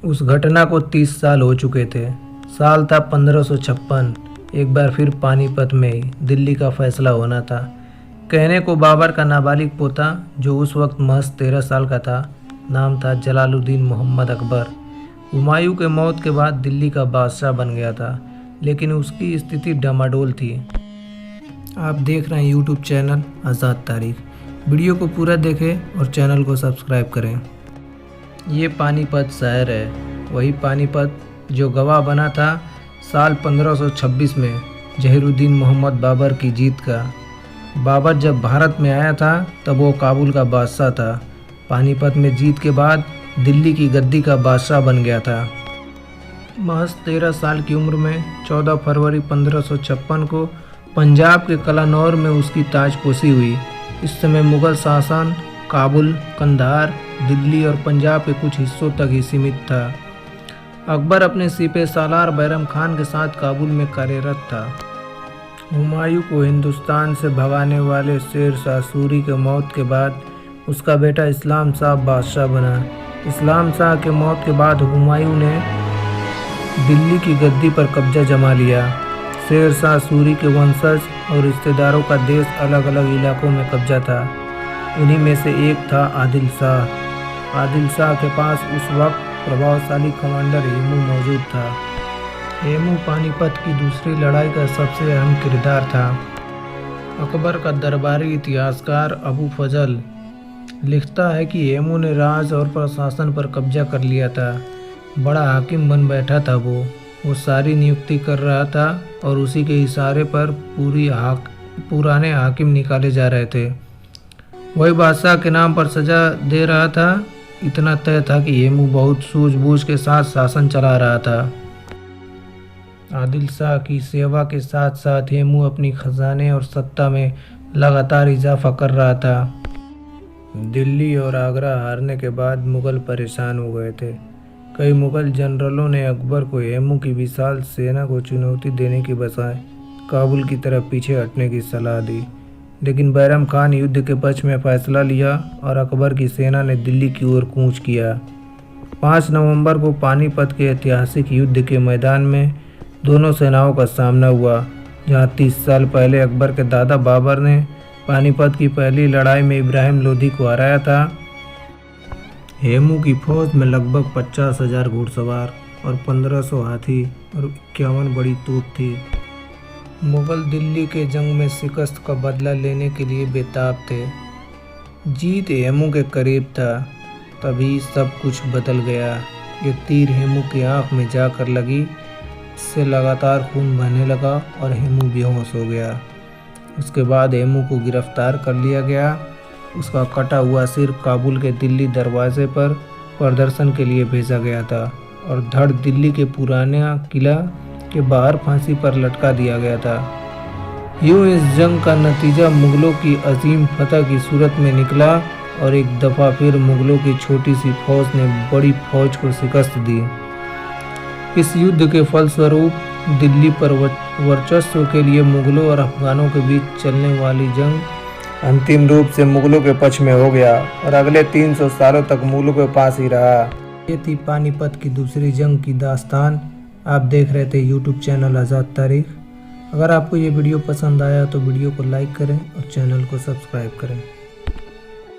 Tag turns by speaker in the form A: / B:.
A: उस घटना को 30 साल हो चुके थे। साल था 1556। एक बार फिर पानीपत में ही दिल्ली का फैसला होना था। कहने को बाबर का नाबालिग पोता, जो उस वक्त महज 13 साल का था, नाम था जलालुद्दीन मोहम्मद अकबर, हुमायूं के मौत के बाद दिल्ली का बादशाह बन गया था। लेकिन उसकी स्थिति डामाडोल थी। आप देख रहे हैं यूट्यूब चैनल आज़ाद तारीख। वीडियो को पूरा देखें और चैनल को सब्सक्राइब करें। ये पानीपत शहर है, वही पानीपत जो गवाह बना था साल 1526 में जहीरुद्दीन मोहम्मद बाबर की जीत का। बाबर जब भारत में आया था तब वो काबुल का बादशाह था। पानीपत में जीत के बाद दिल्ली की गद्दी का बादशाह बन गया था। महज 13 साल की उम्र में 14 फरवरी 1556 को पंजाब के कलानौर में उसकी ताजपोशी हुई। इस समय मुग़ल शासन काबुल, कंधार, दिल्ली और पंजाब के कुछ हिस्सों तक ही सीमित था। अकबर अपने सिपह सालार बैरम खान के साथ काबुल में कार्यरत था। हुमायूं को हिंदुस्तान से भगाने वाले शेर शाह सूरी के मौत के बाद उसका बेटा इस्लाम शाह बादशाह बना। इस्लाम शाह के मौत के बाद हुमायूं ने दिल्ली की गद्दी पर कब्जा जमा लिया। शेर शाह सूरी के वंशज और रिश्तेदारों का देश अलग अलग इलाकों में कब्जा था। उन्हीं में से एक था आदिल शाह। आदिल शाह के पास उस वक्त प्रभावशाली कमांडर हेमू मौजूद था। हेमू पानीपत की दूसरी लड़ाई का सबसे अहम किरदार था। अकबर का दरबारी इतिहासकार अबू फजल लिखता है कि हेमू ने राज और प्रशासन पर कब्जा कर लिया था। बड़ा हाकिम बन बैठा था। वो सारी नियुक्ति कर रहा था और उसी के इशारे पर पुराने हाकिम निकाले जा रहे थे। वही बादशाह के नाम पर सजा दे रहा था। इतना तय था कि हेमू बहुत सूझबूझ के साथ शासन चला रहा था। आदिल शाह की सेवा के साथ साथ हेमू अपनी खजाने और सत्ता में लगातार इजाफा कर रहा था। दिल्ली और आगरा हारने के बाद मुग़ल परेशान हो गए थे। कई मुग़ल जनरलों ने अकबर को हेमू की विशाल सेना को चुनौती देने के बजाय काबुल की तरफ पीछे हटने की सलाह दी। लेकिन बैरम खान युद्ध के पक्ष में फैसला लिया और अकबर की सेना ने दिल्ली की ओर कूच किया। 5 नवंबर को पानीपत के ऐतिहासिक युद्ध के मैदान में दोनों सेनाओं का सामना हुआ, जहां 30 साल पहले अकबर के दादा बाबर ने पानीपत की पहली लड़ाई में इब्राहिम लोधी को हराया था। हेमू की फौज में लगभग 50,000 घुड़सवार और 1500 हाथी और 51 बड़ी तोप थी। मुग़ल दिल्ली के जंग में शिकस्त का बदला लेने के लिए बेताब थे। जीत हेमू के करीब था, तभी सब कुछ बदल गया। एक तीर हेमू की आंख में जाकर लगी, इससे लगातार खून बहने लगा और हेमू बेहोश हो गया। उसके बाद हेमू को गिरफ्तार कर लिया गया। उसका कटा हुआ सिर काबुल के दिल्ली दरवाजे पर प्रदर्शन के लिए भेजा गया था और धड़ दिल्ली के पुराना किला के बाहर फांसी पर लटका दिया गया था। यूं इस जंग का नतीजा मुग़लों की अजीम फतह की सूरत में निकला और एक दफ़ा फिर मुग़लों की छोटी सी फौज ने बड़ी फौज को शिकस्त दी। इस युद्ध के फलस्वरूप दिल्ली पर वर्चस्व के लिए मुग़लों और अफगानों के बीच चलने वाली जंग अंतिम रूप से मुग़लों के पक्ष में हो गया और अगले 300 सालों तक मुग़लों के पास ही रहा। ये थी पानीपत की दूसरी जंग की दास्तान। आप देख रहे थे यूट्यूब चैनल आज़ाद तारीख। अगर आपको ये वीडियो पसंद आया तो वीडियो को लाइक करें और चैनल को सब्सक्राइब करें।